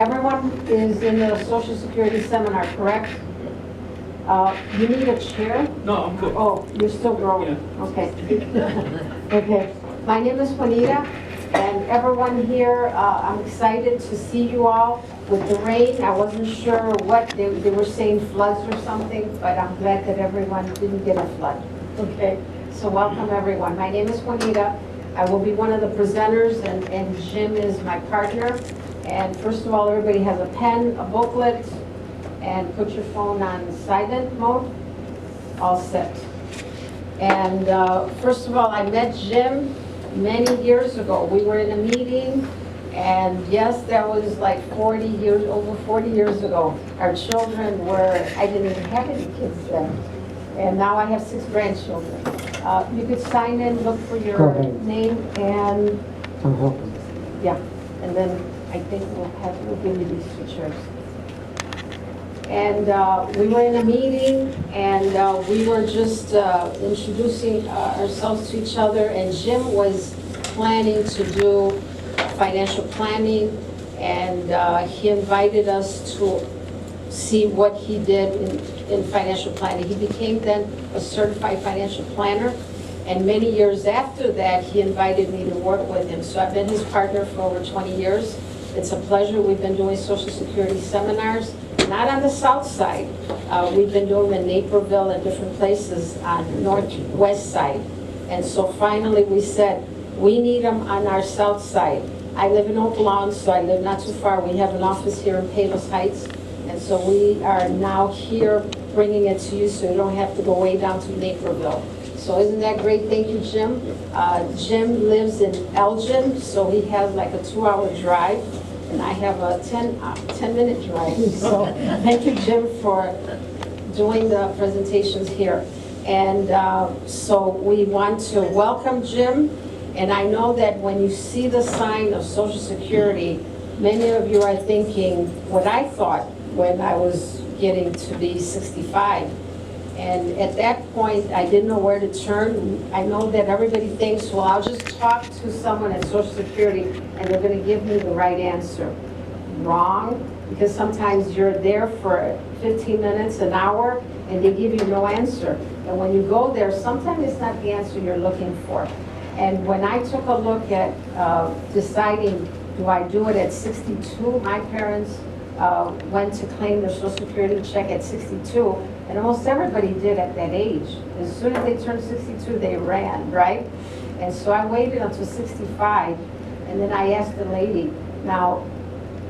Everyone is in the Social Security seminar, correct? You need a chair? No, I'm good. Oh, you're still growing? Okay. Okay. My name is Juanita, and everyone here, I'm excited to see you all. With the rain, I wasn't sure what, they were saying floods or something, but I'm glad that everyone didn't get a flood. Okay, so welcome everyone. My name is Juanita. I will be one of the presenters, and Jim is my partner. And first of all, everybody has a pen, a booklet, and put your phone on silent mode. All set. And first of all, I met Jim many years ago. We were in a meeting, and yes, that was like over 40 years ago. Our children were, I didn't even have any kids then. And now I have 6 grandchildren. You could sign in, look for your name, and I'm hoping. yeah, and then I think we'll give you these 2 chairs. And we were in a meeting, and we were just introducing ourselves to each other, and Jim was planning to do financial planning, and he invited us to see what he did in financial planning. He became then a certified financial planner, and many years after that, he invited me to work with him. So I've been his partner for over 20 years. It's a pleasure. We've been doing Social Security seminars, not on the south side. We've been doing them in Naperville and different places on northwest side. And so finally we said, we need them on our south side. I live in Oak Lawn, so I live not too far. We have an office here in Palos Heights. And so we are now here bringing it to you so you don't have to go way down to Naperville. So isn't that great? Thank you, Jim. Jim lives in Elgin, so he has like a 2-hour drive, and I have a 10-minute drive. So thank you, Jim, for doing the presentations here. And so we want to welcome Jim, and I know that when you see the sign of Social Security, many of you are thinking what I thought when I was getting to be 65. And at that point, I didn't know where to turn. I know that everybody thinks, well, I'll just talk to someone at Social Security and they're going to give me the right answer. Wrong, because sometimes you're there for 15 minutes, an hour, and they give you no answer. And when you go there, sometimes it's not the answer you're looking for. And when I took a look at deciding, do I do it at 62, my parents went to claim their Social Security check at 62, and almost everybody did at that age. As soon as they turned 62, they ran, right? And so I waited until 65, and then I asked the lady, now,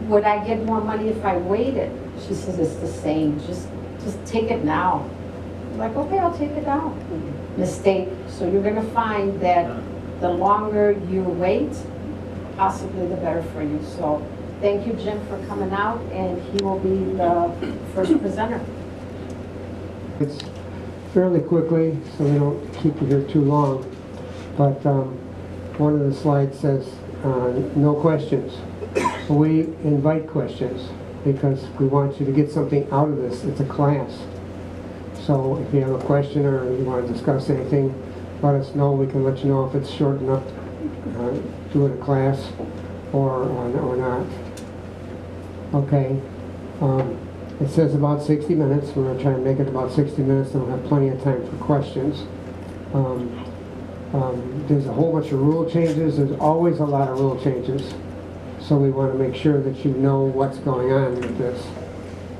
would I get more money if I waited? She says, it's the same, just take it now. I'm like, okay, I'll take it now. Mistake. So you're gonna find that the longer you wait, possibly the better for you. So thank you, Jim, for coming out, and he will be the first presenter. It's fairly quickly, so we don't keep you here too long, but one of the slides says no questions. We invite questions because we want you to get something out of this. It's a class. So if you have a question or you want to discuss anything, let us know. We can let you know if it's short enough to do it a class or not. Okay. It says about 60 minutes. We're going to try and make it about 60 minutes, and we'll have plenty of time for questions. There's a whole bunch of rule changes. There's always a lot of rule changes. So we want to make sure that you know what's going on with this.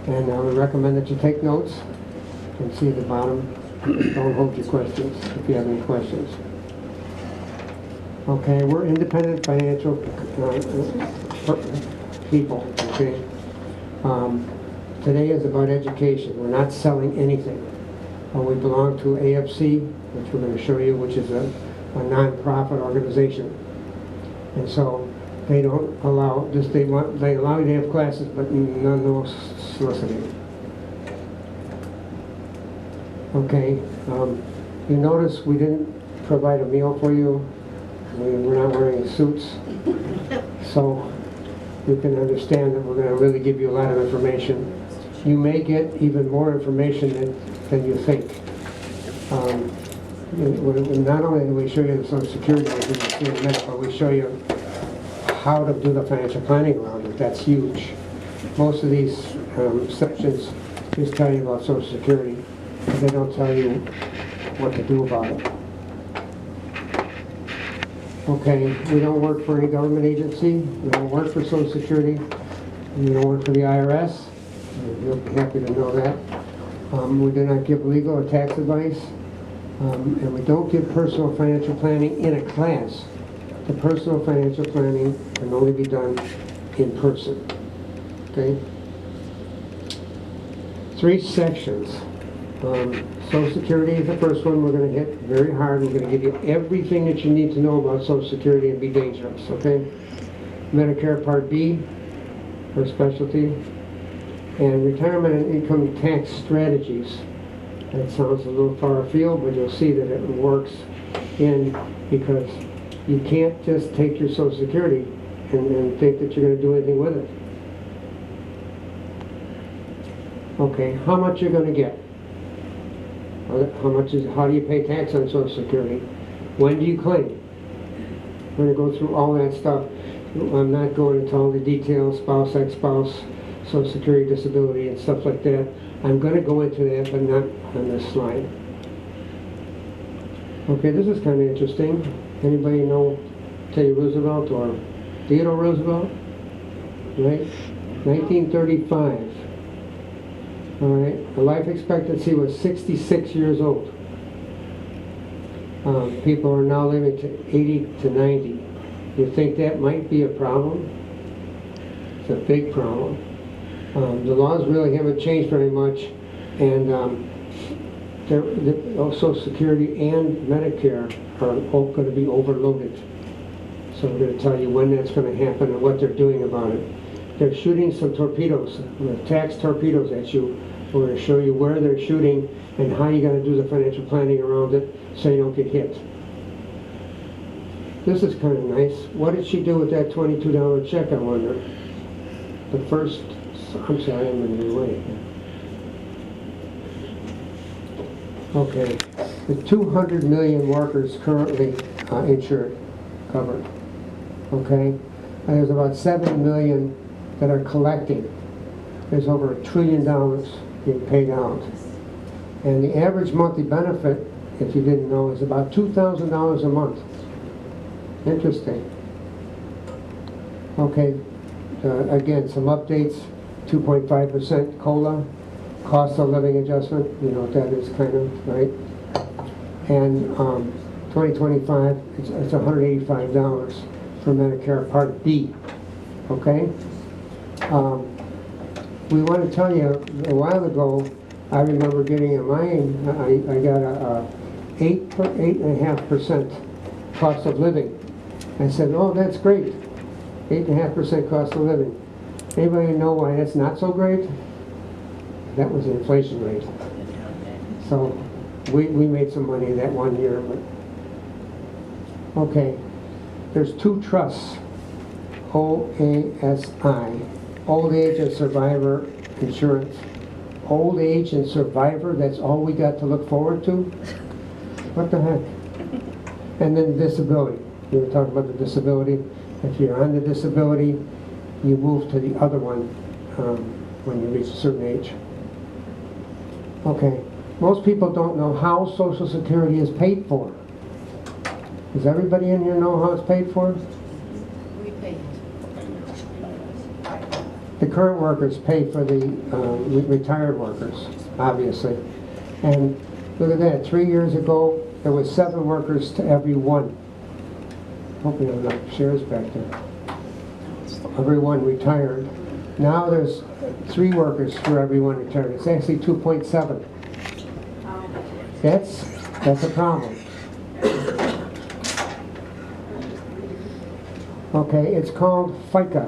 And I would recommend that you take notes. You can see at the bottom. Don't hold your questions if you have any questions. Okay, we're independent financial people, okay? Today is about education. We're not selling anything. We belong to AFC, which we're going to show you, which is a non-profit organization. And so they don't allow, they allow you to have classes, but no soliciting. Okay, you notice we didn't provide a meal for you. We're not wearing suits. So you can understand that we're going to really give you a lot of information. You may get even more information than you think. Not only do we show you the Social Security, but we show you how to do the financial planning around it. That's huge. most of these sections just tell you about Social Security, but they don't tell you what to do about it. Okay, we don't work for any government agency, we don't work for Social Security, we don't work for the IRS, you'll be happy to know that. We do not give legal or tax advice, and we don't give personal financial planning in a class. The personal financial planning can only be done in person. Okay? 3 sections. Social Security is the first one we're going to hit very hard. We're going to give you everything that you need to know about Social Security and be dangerous. Okay? Medicare Part B, her specialty, and retirement and income tax strategies. That sounds a little far afield, but you'll see that it works in, because you can't just take your Social Security and think that you're going to do anything with it. Okay, how much you're going to get? How do you pay tax on Social Security? When do you claim? We're going to go through all that stuff. I'm not going into all the details, spouse, ex-spouse, Social Security, disability, and stuff like that. I'm going to go into that, but not on this slide. Okay, this is kind of interesting. Anybody know Teddy Roosevelt or Theodore Roosevelt? Right? 1935. All right, the life expectancy was 66 years old. People are now living to 80 to 90. You think that might be a problem? It's a big problem. The laws really haven't changed very much, and Social Security and Medicare are all going to be overloaded. So we're going to tell you when that's going to happen and what they're doing about it. They're shooting some torpedoes, tax torpedoes at you. We're going to show you where they're shooting and how you got to do the financial planning around it so you don't get hit. This is kind of nice. What did she do with that $22 check, I wonder? The first, I'm sorry, I'm in the way. Okay, the 200 million workers currently insured, covered. Okay, and there's about 7 million that are collecting. There's over $1 trillion being paid out. And the average monthly benefit, if you didn't know, is about $2,000 a month. Interesting. Okay, again, some updates. 2.5% COLA, cost of living adjustment, you know what that is, kind of, right? And 2025, it's $185 for Medicare Part B, okay? We want to tell you, a while ago, I remember getting in mine, I got a 8.5% cost of living. I said, oh, that's great, 8.5% cost of living. Anybody know why that's not so great? That was the inflation rate. So we made some money that one year. But okay, there's 2 trusts, OASI, Old Age and Survivor Insurance. Old age and survivor, that's all we got to look forward to? What the heck? And then disability. We were talking about the disability. If you're on the disability, you move to the other one when you reach a certain age. Okay, most people don't know how Social Security is paid for. Does everybody in here know how it's paid for? We pay. The current workers pay for the retired workers, obviously. And look at that, 3 years ago, there was 7 workers to every 1. Hopefully there are enough shares back there. Everyone retired. Now there's 3 workers for everyone retired. It's actually 2.7. That's a problem. Okay, it's called FICA.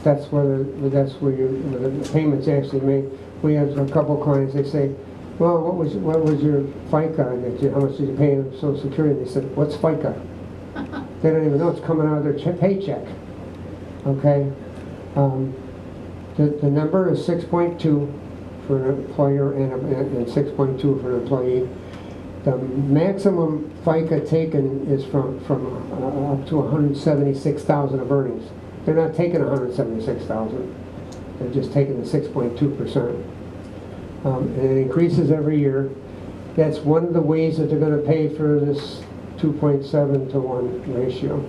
That's where the payments actually made. We have a couple clients. They say, "Well, what was your FICA? And how much did you pay in Social Security?" They said, "What's FICA?" They don't even know it's coming out of their paycheck. Okay, the number is 6.2 for an employer and 6.2 for an employee. The maximum FICA taken is from up to 176,000 of earnings. They're not taking 176,000. They're just taking the 6.2%. And it increases every year. That's one of the ways that they're going to pay for this 2.7 to 1 ratio.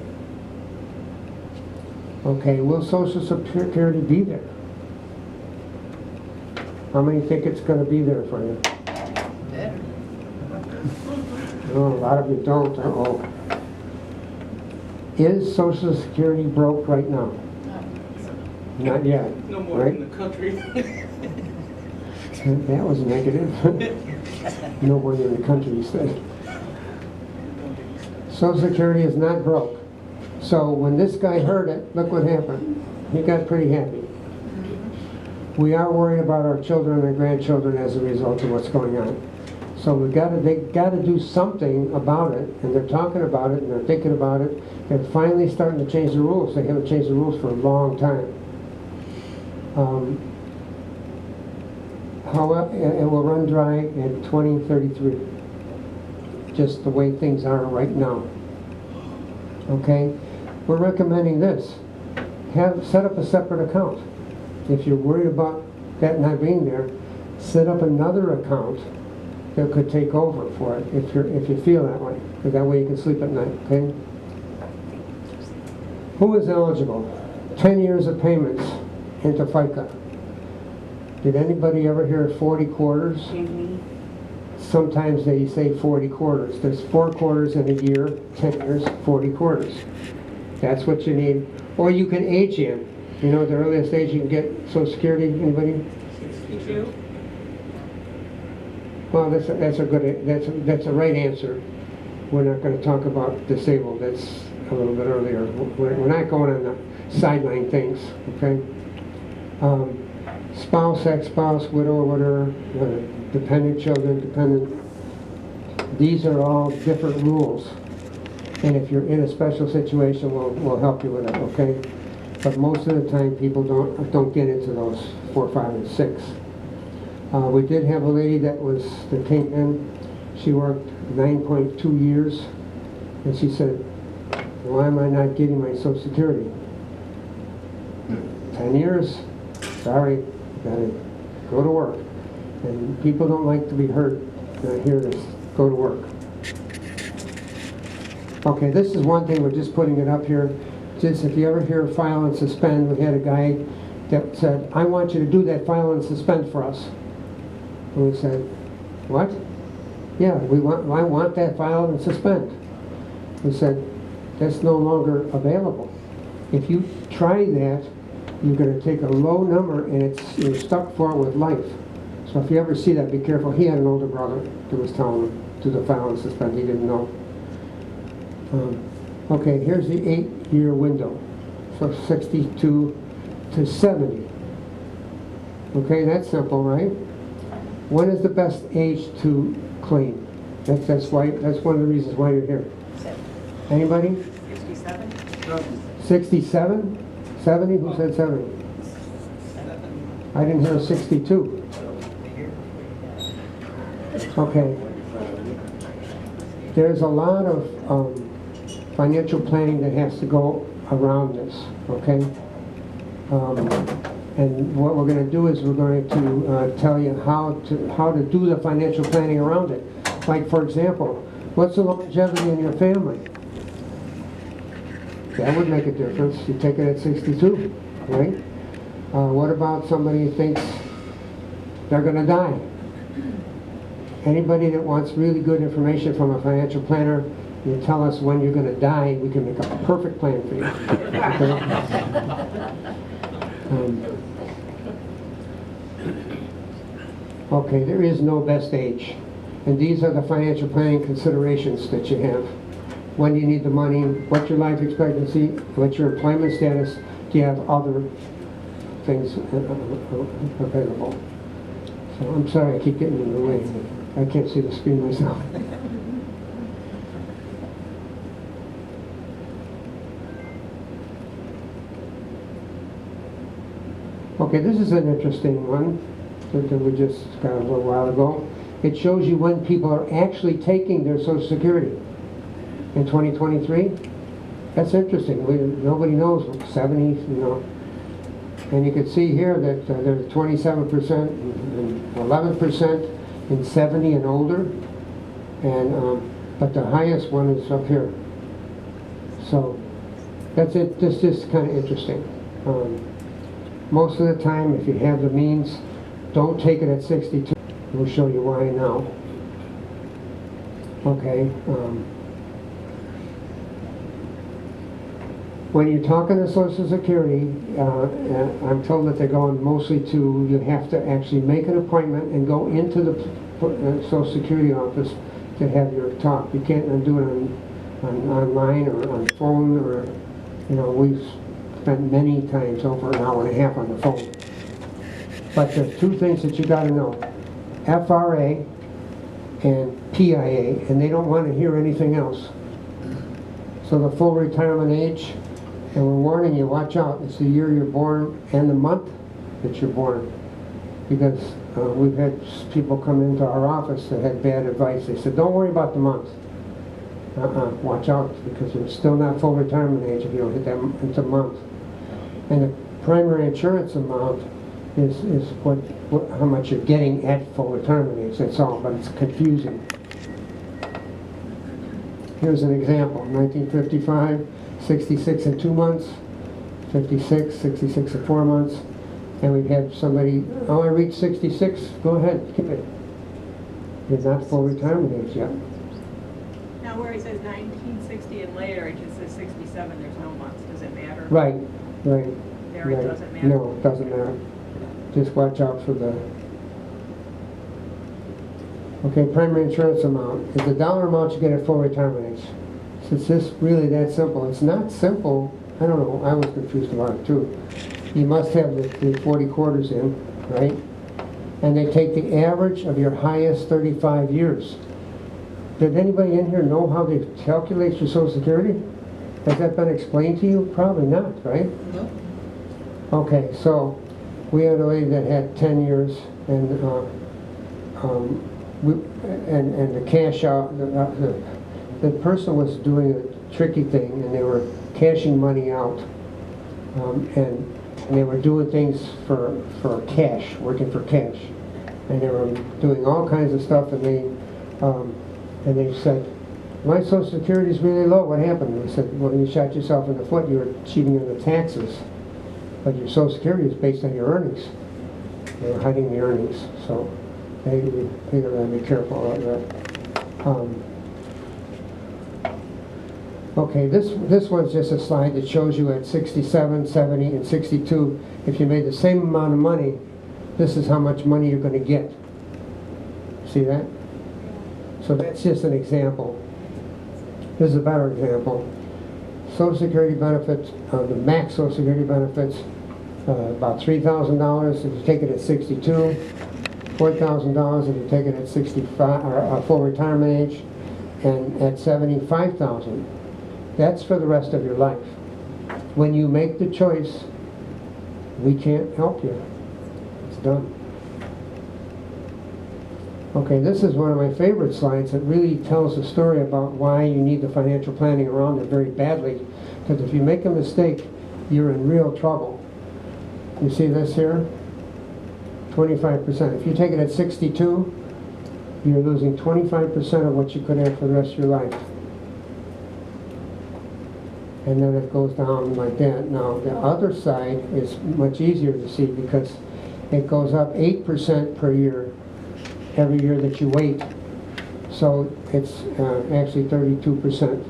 Okay, will Social Security be there? How many think it's going to be there for you? Better. No, a lot of you don't. Uh-oh. Is Social Security broke right now? Not yet. No more right? in the country. That was negative. No one in the country said. Social Security is not broke. So when this guy heard it, look what happened. He got pretty happy. We are worried about our children and grandchildren as a result of what's going on. So they got to do something about it, and they're talking about it, and they're thinking about it. They're finally starting to change the rules. They haven't changed the rules for a long time. However, it will run dry in 2033. Just the way things are right now. Okay? We're recommending this. Set up a separate account. If you're worried about that not being there, set up another account that could take over for it if you feel that way. Because that way you can sleep at night, okay? Who is eligible? 10 years of payments into FICA. Did anybody ever hear 40 quarters? Mm-hmm. Sometimes they say 40 quarters. There's 4 quarters in a year, 10 years, 40 quarters. That's what you need. Or you can age in. You know the earliest age you can get Social Security? Anybody? 62. Well, that's a right answer. We're not going to talk about disabled. That's a little bit earlier. We're not going on the sideline things. Okay. Spouse, ex-spouse, widow, whatever, dependent children, dependent. These are all different rules. And if you're in a special situation, we'll help you with it, okay? But most of the time, people don't get into those 4, 5, and 6. We did have a lady that came in. She worked 9.2 years, and she said, "Why am I not getting my Social Security?" 10 years. Sorry, gotta go to work. And people don't like to be hurt. They're here to go to work. Okay, this is one thing, we're just putting it up here. Just if you ever hear file and suspend, we had a guy that said, "I want you to do that file and suspend for us." And we said, "What?" "Yeah, I want that file and suspend." We said, "That's no longer available. If you try that, you're going to take a low number and you're stuck for it with life." So if you ever see that, be careful. He had an older brother that was telling him to the file and suspend. He didn't know. Okay, here's the 8-year window. So 62 to 70. Okay, that's simple, right? When is the best age to claim? That's one of the reasons why you're here. Anybody? 67? 67? 70? Who said 70? I didn't hear 62. Okay. There's a lot of financial planning that has to go around this, okay? And what we're going to do is we're going to tell you how to do the financial planning around it. Like, for example, what's the longevity in your family? That would make a difference. You take it at 62, right? What about somebody who thinks they're going to die? Anybody that wants really good information from a financial planner, you tell us when you're going to die, we can make a perfect plan for you. Okay, there is no best age. And these are the financial planning considerations that you have. When do you need the money? What's your life expectancy? What's your employment status? Do you have other things available? So I'm sorry I keep getting in the way. I can't see the screen myself. Okay, this is an interesting one that we just got a little while ago. It shows you when people are actually taking their Social Security. In 2023? That's interesting. Nobody knows. 70, you know. And you can see here that there's 27% and 11% in 70 and older, and but the highest one is up here. So that's it. This is kind of interesting. Most of the time, if you have the means, don't take it at 62. We'll show you why now. Okay. When you're talking to Social Security, I'm told that they're going mostly to, you have to actually make an appointment and go into the Social Security office to have your talk. You can't do it online or on phone, or, you know, we've spent many times over an hour and a half on the phone. But there's two things that you got to know: FRA and PIA, and they don't want to hear anything else. So the full retirement age, and we're warning you, watch out. It's the year you're born and the month that you're born. Because we've had people come into our office that had bad advice. They said, don't worry about the month. Watch out, because it's still not full retirement age if you don't hit that into month. And the primary insurance amount is how much you're getting at full retirement age. That's all, but it's confusing. Here's an example: 1955, 66 and 2 months, 56, 66 and 4 months, and we've had somebody, oh, I reached 66, go ahead, keep it. You're not full retirement age yet. Now where it says 1960 and later, it just says 67, there's no months. Does it matter? Right, right. There right. it doesn't matter? No, it doesn't matter. Just watch out for the... Okay, primary insurance amount is the dollar amount you get at full retirement age. So it's just really that simple. It's not simple. I don't know. I was confused about it too. You must have the 40 quarters in, right? And they take the average of your highest 35 years. Did anybody in here know how they calculate your Social Security? Has that been explained to you? Probably not, right? No. Okay, so we had a lady that had 10 years, and the cash out, the person was doing a tricky thing, and they were cashing money out, and they were doing things for cash, working for cash, and they were doing all kinds of stuff, and they said, my Social Security is really low, what happened? And they said, well, you shot yourself in the foot, you were cheating on the taxes, but your Social Security is based on your earnings. They were hiding the earnings, so they gotta be careful about that. Okay, this one's just a slide that shows you at 67, 70, and 62, if you made the same amount of money, this is how much money you're going to get. See that? So that's just an example. This is a better example. Social Security benefits, the max Social Security benefits, about $3,000 if you take it at 62, $4,000 if you take it at 65, or full retirement age, and at 75,000. That's for the rest of your life. When you make the choice, we can't help you. It's done. Okay, this is one of my favorite slides that really tells the story about why you need the financial planning around it very badly. Because if you make a mistake, you're in real trouble. You see this here? 25%. If you take it at 62, you're losing 25% of what you could have for the rest of your life. And then it goes down like that. Now, the other side is much easier to see because it goes up 8% per year every year that you wait. So it's actually 32%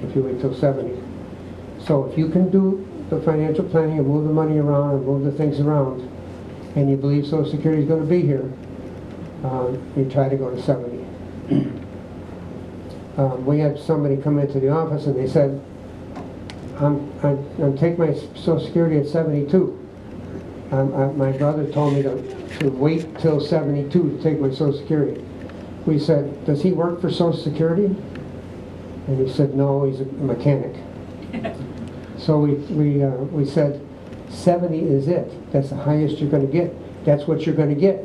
if you wait till 70. So if you can do the financial planning and move the money around and move the things around, and you believe Social Security is going to be here, you try to go to 70. We had somebody come into the office and they said, I'm taking my Social Security at 72. My brother told me to wait till 72 to take my Social Security. We said, does he work for Social Security? And he said, no, he's a mechanic. So we said, 70 is it. That's the highest you're going to get. That's what you're going to get.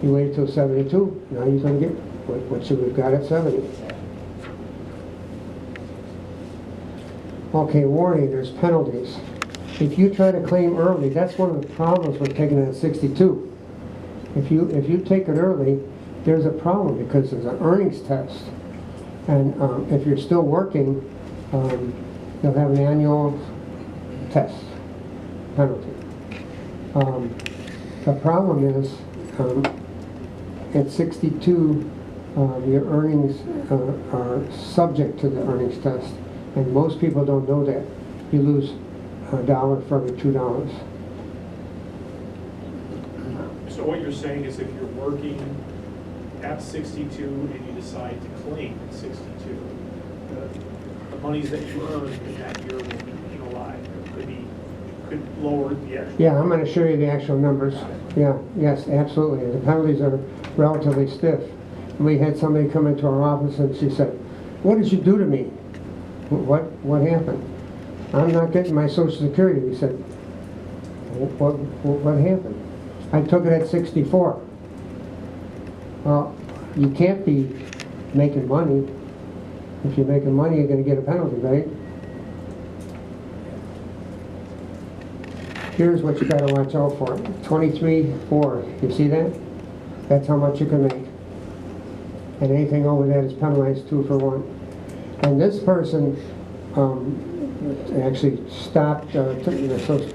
You waited till 72, now you're going to get what you got at 70. Okay, warning, there's penalties. If you try to claim early, that's one of the problems with taking it at 62. If you take it early, there's a problem because there's an earnings test. And if you're still working, you'll have an annual test penalty. The problem is at 62, your earnings are subject to the earnings test, and most people don't know that. You lose $1 for every $2. So what you're saying is if you're working at 62 and you decide to claim at 62, the monies that you earn in that year will be penalized, could lower the actual. Yeah, I'm going to show you the actual numbers. Yeah, yes, absolutely. The penalties are relatively stiff. We had somebody come into our office and she said, "What did you do to me?" What happened? "I'm not getting my Social Security." We said, what happened? "I took it at 64. Well, you can't be making money. If you're making money, you're going to get a penalty, right? Here's what you got to watch out for. 23.4. You see that? That's how much you can make. And anything over that is penalized 2 for 1. And this person actually stopped taking their Social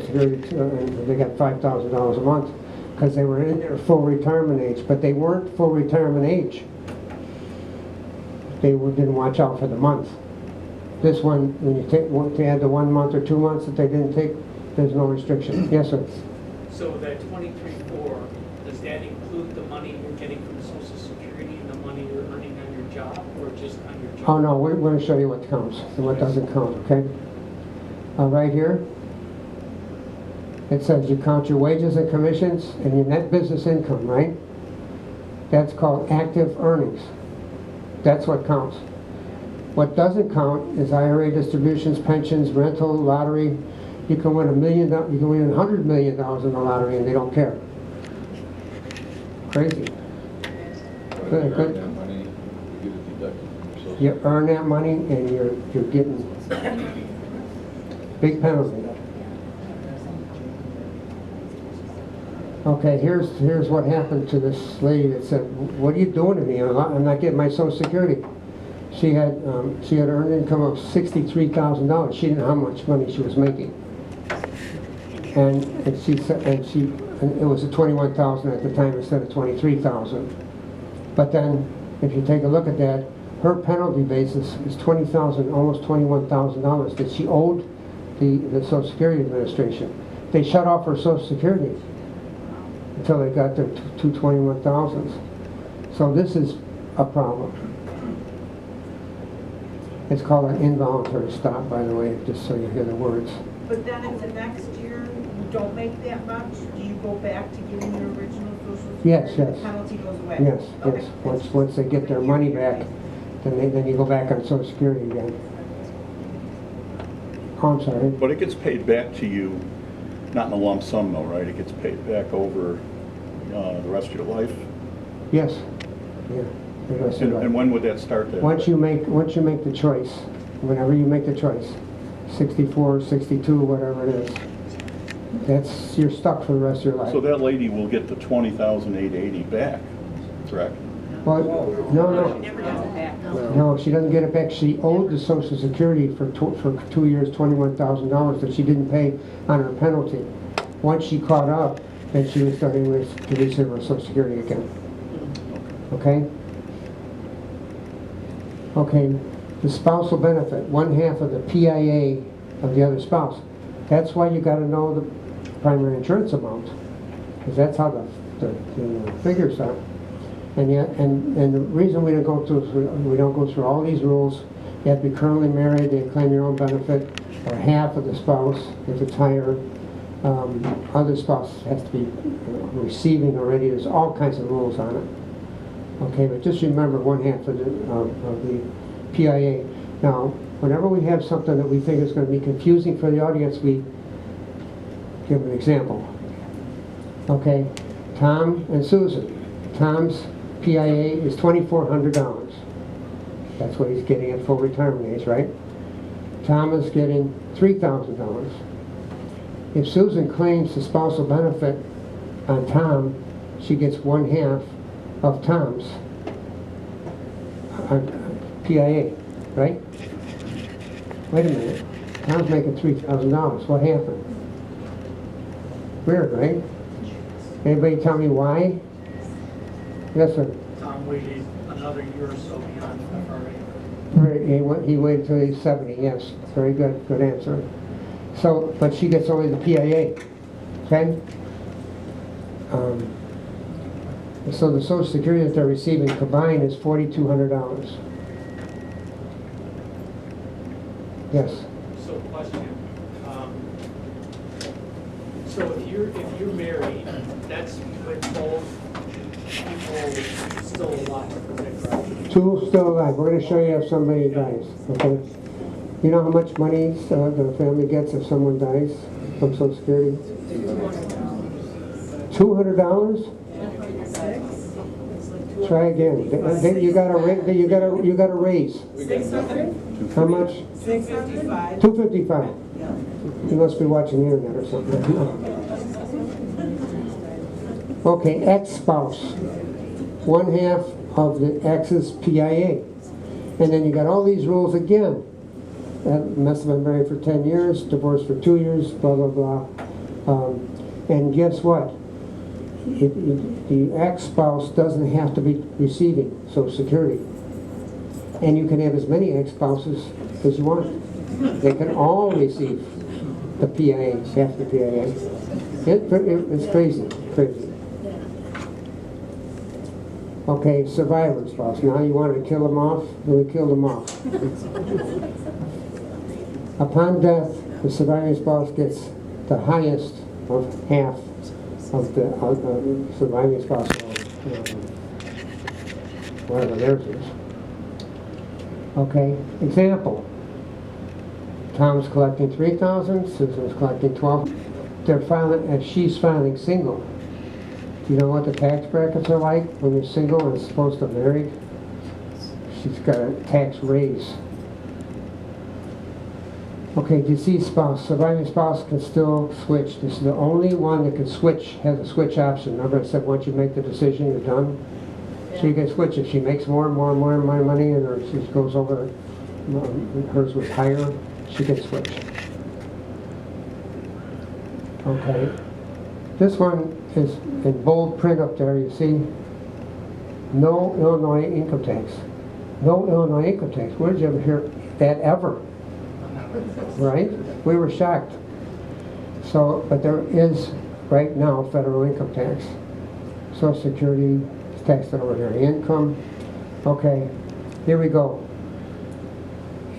Security, and they got $5,000 a month because they were in their full retirement age, but they weren't full retirement age. They didn't watch out for the month. This one, when you want to add the 1 month or 2 months that they didn't take, there's no restriction. Yes, sir. So that 23.4, does that include the money you're getting from Social Security and the money you're earning on your job, or just on your job? Oh no, we're going to show you what counts and what doesn't count, okay? Right here, it says you count your wages and commissions and your net business income, right? That's called active earnings. That's what counts. What doesn't count is IRA distributions, pensions, rental, lottery. You can win $1 million, you can win $100 million in the lottery and they don't care. Crazy. Good. You earn that money and you're getting big penalty. Okay, here's what happened to this lady that said, "What are you doing to me? I'm not getting my Social Security." She had earned income of $63,000. She didn't know how much money she was making, and it was at $21,000 at the time instead of $23,000. But then, if you take a look at that, her penalty basis is $20,000, almost $21,000 that she owed the Social Security Administration. They shut off her Social Security until they got their two 21,000s. So this is a problem. It's called an involuntary stop, by the way, just so you hear the words. But then if the next year you don't make that much, do you go back to getting your original Social Security? Yes, yes. The penalty goes away? Yes, Okay. yes. Once they get their money back, then you go back on Social Security again. Oh, I'm sorry. But it gets paid back to you, not in a lump sum though, right? It gets paid back over the rest of your life? Yes. Yeah. the rest of your life. And when would that start then? Once you make the choice, whenever you make the choice, 64, 62, whatever it is, you're stuck for the rest of your life. So that lady will get the $20,880 back, correct? Well, no. Never does it back. No, she doesn't get it back. She owed the Social Security for 2 years, $21,000 that she didn't pay on her penalty. Once she caught up, then she was starting to receive her Social Security again. Okay? Okay, the spousal benefit, 1/2 of the PIA of the other spouse. That's why you got to know the primary insurance amount, because that's how the figures are. And yet, and the reason we don't go through all these rules, you have to be currently married, you claim your own benefit, or half of the spouse if it's higher. Other spouse has to be receiving already. There's all kinds of rules on it. Okay, but just remember 1/2 of the PIA. Now, whenever we have something that we think is going to be confusing for the audience, we give an example. Okay, Tom and Susan. Tom's PIA is $2,400. That's what he's getting at full retirement age, right? Tom is getting $3,000. If Susan claims the spousal benefit on Tom, she gets 1/2 of Tom's PIA, right? Wait a minute. Tom's making $3,000. What happened? Weird, right? Anybody tell me why? Yes, sir. Tom waited another year or so beyond FRA. He waited till he's 70, yes. Very good, good answer. So, but she gets only the PIA, okay? So the Social Security that they're receiving combined is $4,200. Yes. So question, so if you're married, that's with both people still alive, is that correct? Two still alive. We're going to show you if somebody dies, okay? You know how much money the family gets if someone dies from Social Security? $200? Try again. You got a raise. 600? How much? 655. 255. You must be watching the internet or something. Okay, ex-spouse. 1/2 of the ex's PIA. And then you got all these rules again. That must have been married for 10 years, divorced for 2 years, blah, blah, blah. And guess what? The ex-spouse doesn't have to be receiving Social Security. And you can have as many ex-spouses as you want. They can all receive the PIA, half the PIA. It's crazy, crazy. Okay, survivor spouse. Now you want to kill them off? We killed them off. Upon death, the surviving spouse gets the highest of half of the surviving spouse, whatever theirs is. Okay, example. Tom's collecting $3,000, Susan's collecting $12,000. They're filing, and she's filing single. Do you know what the tax brackets are like when you're single and supposed to married? She's got a tax raise. Okay, deceased spouse, surviving spouse can still switch. This is the only one that can switch, has a switch option. Remember I said once you make the decision, you're done? She can switch if she makes more and more and more and more money, and or she goes over, hers was higher, she can switch. Okay. This one is in bold print up there, you see? No Illinois income tax. No Illinois income tax. Where did you ever hear that ever? Right? We were shocked. So, but there is right now federal income tax. Social Security is taxed on ordinary income. Okay, here we go.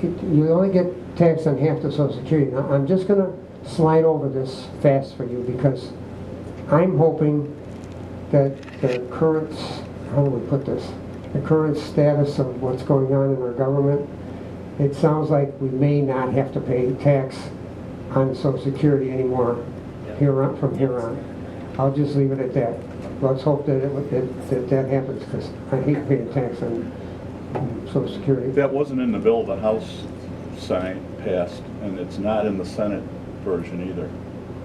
You only get taxed on half the Social Security. Now, I'm just going to slide over this fast for you because I'm hoping that the current, how do we put this? The current status of what's going on in our government, it sounds like we may not have to pay tax on Social Security anymore from here on. I'll just leave it at that. Let's hope that that happens because I hate paying tax on Social Security. That wasn't in the bill the House passed, and it's not in the Senate version either.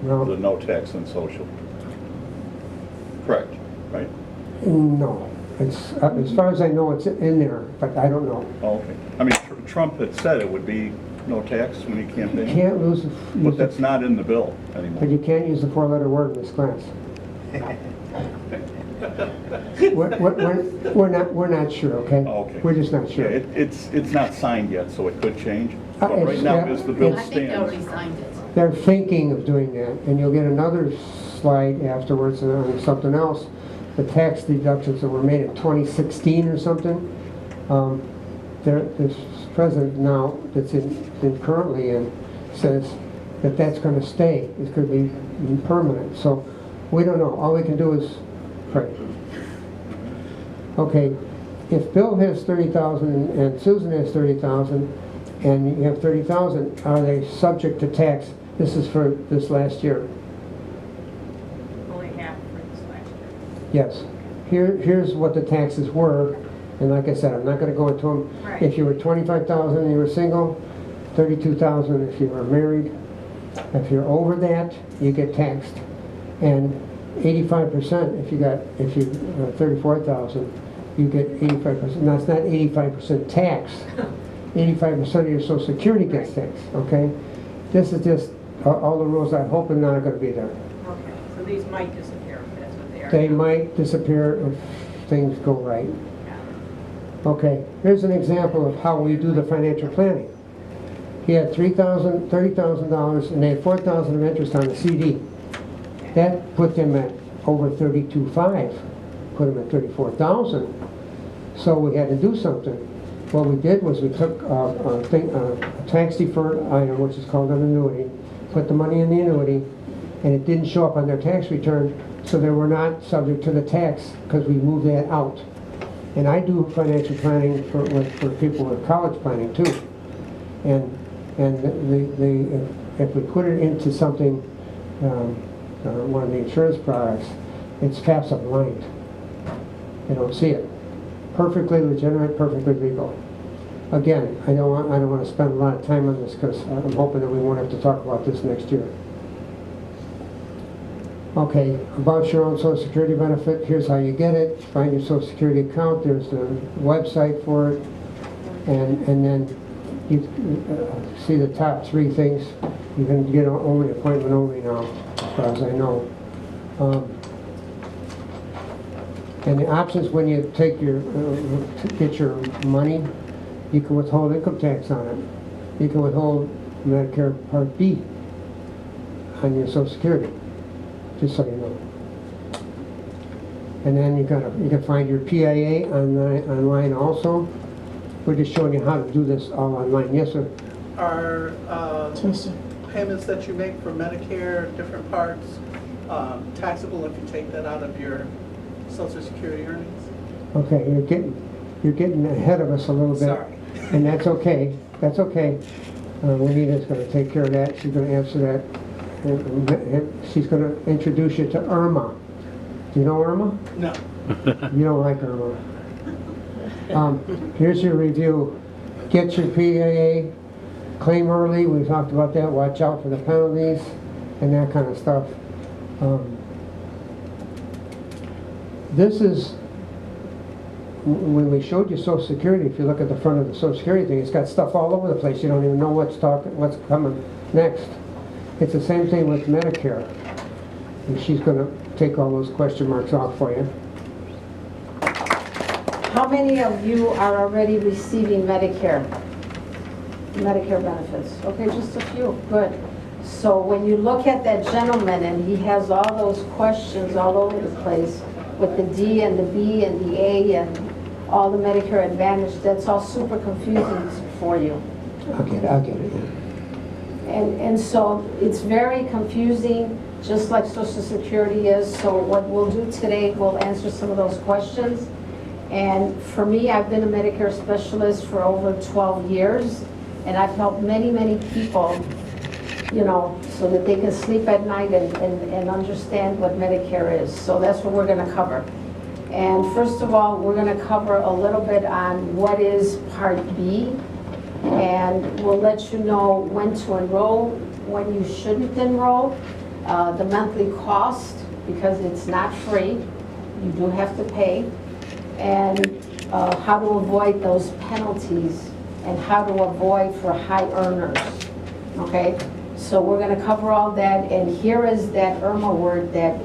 No. The no tax on social. Correct, right? No. It's, as far as I know, it's in there, but I don't know. Oh, okay. I mean, Trump had said it would be no tax when he campaigned. You can't But that's not in the bill anymore. But you can't use the four-letter word in this class. We're not sure, okay? Oh, okay. We're just not sure. Yeah, it's not signed yet, so it could change. But It's- right now, yeah, as the bill it's- I think they already stands, signed it. They're thinking of doing that, and you'll get another slide afterwards on something else. The tax deductions that were made in 2016 or something. This president now, that's currently in, says that that's going to stay. It's going to be permanent. So we don't know. All we can do is pray. Okay, if Bill has 30,000 and Susan has 30,000, and you have 30,000, are they subject to tax? This is for this last year. Only half for this last year. Yes. Here's what the taxes were, and like I said, I'm not going to go into them. Right. If you were 25,000 and you were single, 32,000 if you were married, If you're over that, you get taxed. And 85%, if you 34,000, you get 85%. Now, it's not 85% tax. 85% of your Social Security gets taxed, okay? This is just, all the rules I'm hoping not are gonna be there. Okay, so these might disappear if that's what they are. They might disappear if things go right. Okay, here's an example of how we do the financial planning. He had $30,000, and they had $4,000 of interest on the CD. That put them at over 32.5, put them at 34,000. So we had to do something. What we did was we took a tax deferred item, which is called an annuity, put the money in the annuity, and it didn't show up on their tax return, so they were not subject to the tax because we moved that out. And I do financial planning for people with college planning too. And if we put it into something, one of the insurance products, it's FAFSA blind. They don't see it. Perfectly legitimate, perfectly legal. Again, I don't want to spend a lot of time on this because I'm hoping that we won't have to talk about this next year. Okay, about your own Social Security benefit, here's how you get it. Find your Social Security account, there's the website for it, and then you see the top 3 things. You can get only appointment only now, as far as I know. And the options when you take your get your money, you can withhold income tax on it. You can withhold Medicare Part B on your Social Security, just so you know. And then you can find your PIA online also. We're just showing you how to do this all online. Yes, sir. Are payments that you make for Medicare, different parts, taxable if you take that out of your Social Security earnings? Okay, you're getting ahead of us a little bit. Sorry. And that's okay. That's okay. Juanita's going to take care of that. She's going to answer that. And she's going to introduce you to Irma. Do you know Irma? No. You don't like Irma. Here's your review. Get your PAA, claim early. We talked about that. Watch out for the penalties and that kind of stuff. This is, when we showed you Social Security, if you look at the front of the Social Security thing, it's got stuff all over the place. You don't even know what's coming next. It's the same thing with Medicare. And she's going to take all those question marks off for you. How many of you are already receiving Medicare benefits? Okay, just a few, good. So when you look at that gentleman and he has all those questions all over the place with the D and the B and the A and all the Medicare Advantage, that's all super confusing for you. I'll get it. And so it's very confusing, just like Social Security is. So what we'll do today, we'll answer some of those questions. And for me, I've been a Medicare specialist for over 12 years, and I've helped many, many people, you know, so that they can sleep at night and understand what Medicare is. So that's what we're going to cover. And first of all, we're going to cover a little bit on what is Part B, and we'll let you know when to enroll, when you shouldn't enroll, the monthly cost, because it's not free, you do have to pay, and how to avoid those penalties and how to avoid for high earners, okay? So we're going to cover all that, and here is that IRMA word that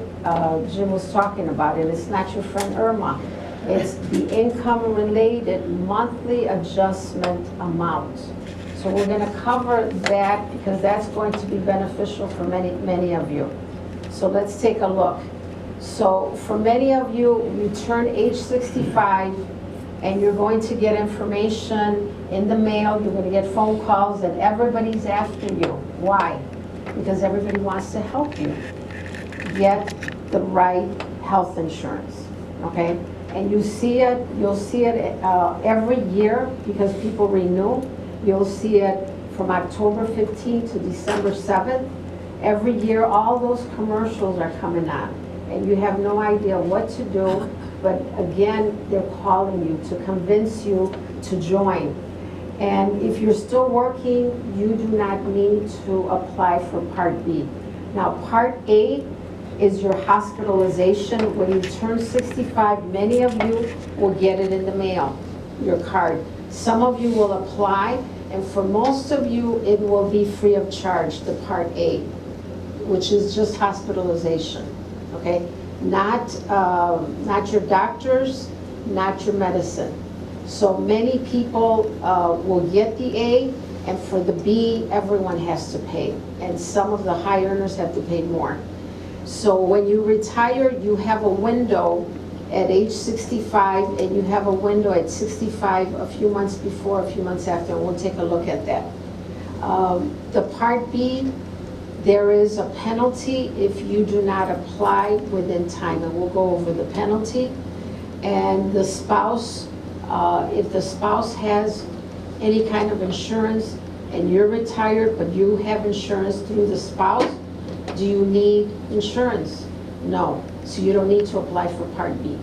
Jim was talking about, and it's not your friend Irma. It's the income-related monthly adjustment amount. So we're going to cover that because that's going to be beneficial for many, many of you. So let's take a look. So for many of you, you turn age 65 and you're going to get information in the mail, you're going to get phone calls, and everybody's after you. Why? Because everybody wants to help you get the right health insurance, okay? And you'll see it every year because people renew. You'll see it from October 15th to December 7th. Every year, all those commercials are coming on, and you have no idea what to do, but again, they're calling you to convince you to join. And if you're still working, you do not need to apply for Part B. Now, Part A is your hospitalization. When you turn 65, many of you will get it in the mail, your card. Some of you will apply, and for most of you, it will be free of charge, the Part A, which is just hospitalization, okay? Not your doctors, not your medicine. So many people will get the A, and for the B, everyone has to pay. And some of the high earners have to pay more. So when you retire, you have a window at age 65, and you have a window at 65, a few months before, a few months after, and we'll take a look at that. The Part B, there is a penalty if you do not apply within time, and we'll go over the penalty. And the spouse, if the spouse has any kind of insurance and you're retired, but you have insurance through the spouse, do you need insurance? No, so you don't need to apply for Part B.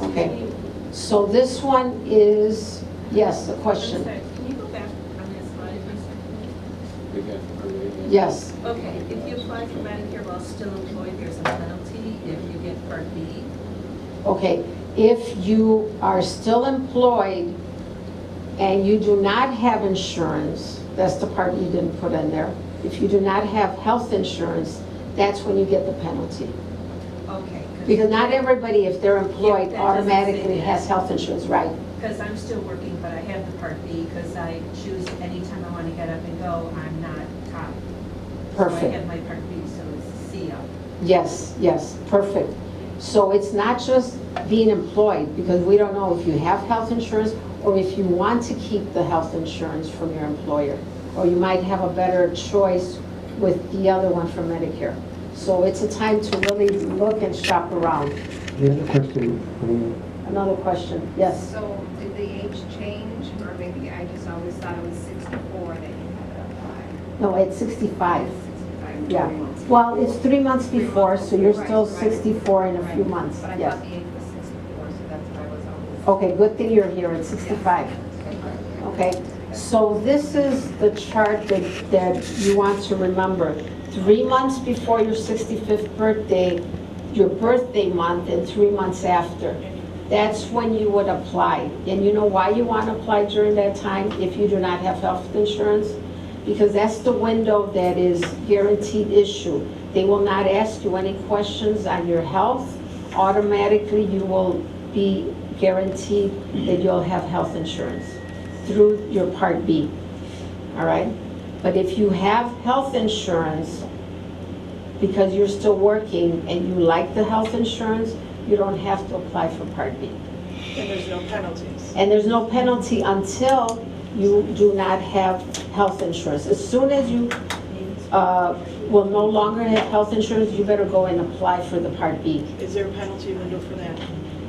Okay, so this one is, yes, a question. Can you go back on that slide for a second? Yes, Okay, if you apply for Medicare while still employed, there's a penalty if you get Part B. okay. If you are still employed and you do not have insurance, that's the part you didn't put in there. If you do not have health insurance, that's when you get the penalty. Okay. Because not everybody, if they're employed, Yeah, that doesn't say automatically that. has health insurance, right? Because I'm still working, but I have the Part B because I choose anytime I want to get up and go, I'm not top. So I Perfect. have my Part B, so it's C up. Yes, yes, perfect. So it's not just being employed, because we don't know if you have health insurance or if you want to keep the health insurance from your employer. Or you might have a better choice with the other one from Medicare. So it's a time to really look and shop around. The other question, Another question, yes? So did the age change, or maybe I just always thought it was 64 that you had to apply? No, it's 65. 65. Yeah. Well, it's 3 months before, so you're still 64 in a few Right. months, But I yes. thought the age was 64, so that's why I was always. Okay, good thing you're here at 65. Okay, so this is the chart that you want to remember. 3 months before your 65th birthday, your birthday month, and 3 months after. That's when you would apply. And you know why you want to apply during that time if you do not have health insurance? Because that's the window that is guaranteed issue. They will not ask you any questions on your health. Automatically, you will be guaranteed that you'll have health insurance through your Part B, all right? But if you have health insurance, because you're still working and you like the health insurance, you don't have to apply for Part B. And there's no penalties. And there's no penalty until you do not have health insurance. As soon as you will no longer have health insurance, you better go and apply for the Part B. Is there a penalty window for that?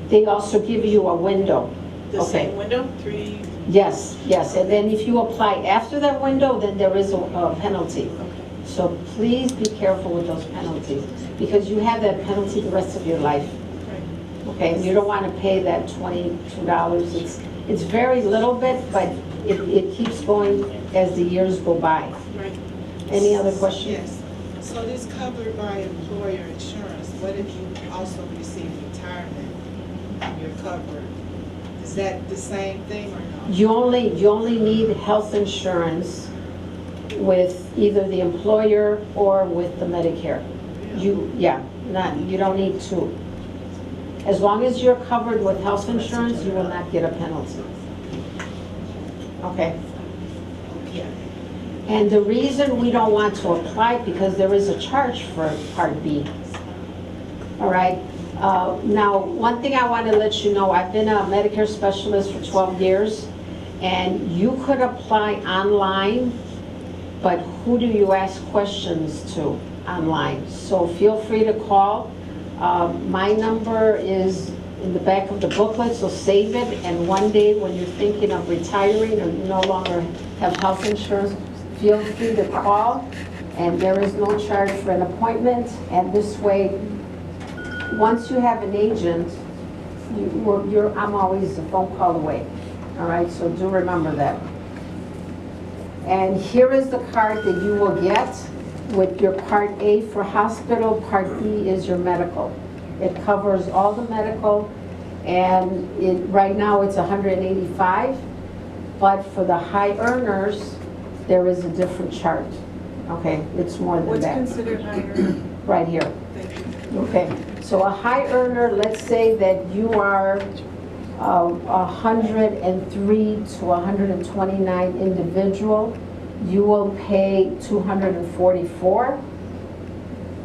They also give you a window. The Okay. same window, 3? Yes, yes, and then if you apply after that window, then there is a penalty. Okay. So please be careful with those penalties, because you have that penalty the rest of your life. Right. Okay, and you don't want to pay that $22. It's very little bit, but it keeps going as the years go by. Right. Any other questions? Yes. So this covered by employer insurance. What if you also receive retirement and you're covered? Is that the same thing or no? You only need health insurance with either the employer or with the Medicare. You don't need two. As long as you're covered with health insurance, you will not get a penalty. Okay? Yeah. And the reason we don't want to apply, because there is a charge for Part B. All right? Now, one thing I want to let you know, I've been a Medicare Specialist for 12 years, and you could apply online, but who do you ask questions to online? So feel free to call. My number is in the back of the booklet, so save it, and one day when you're thinking of retiring or you no longer have health insurance, feel free to call, and there is no charge for an appointment, and this way, once you have an agent, I'm always a phone call away. All right, so do remember that. And here is the card that you will get with your Part A for hospital, Part B is your medical. It covers all the medical, and right now it's 185, but for the high earners, there is a different chart. Okay, it's more than What's that. considered higher? Right here. Thank you. Okay, so a high earner, let's say that you are 103 to 129 individual, you will pay 244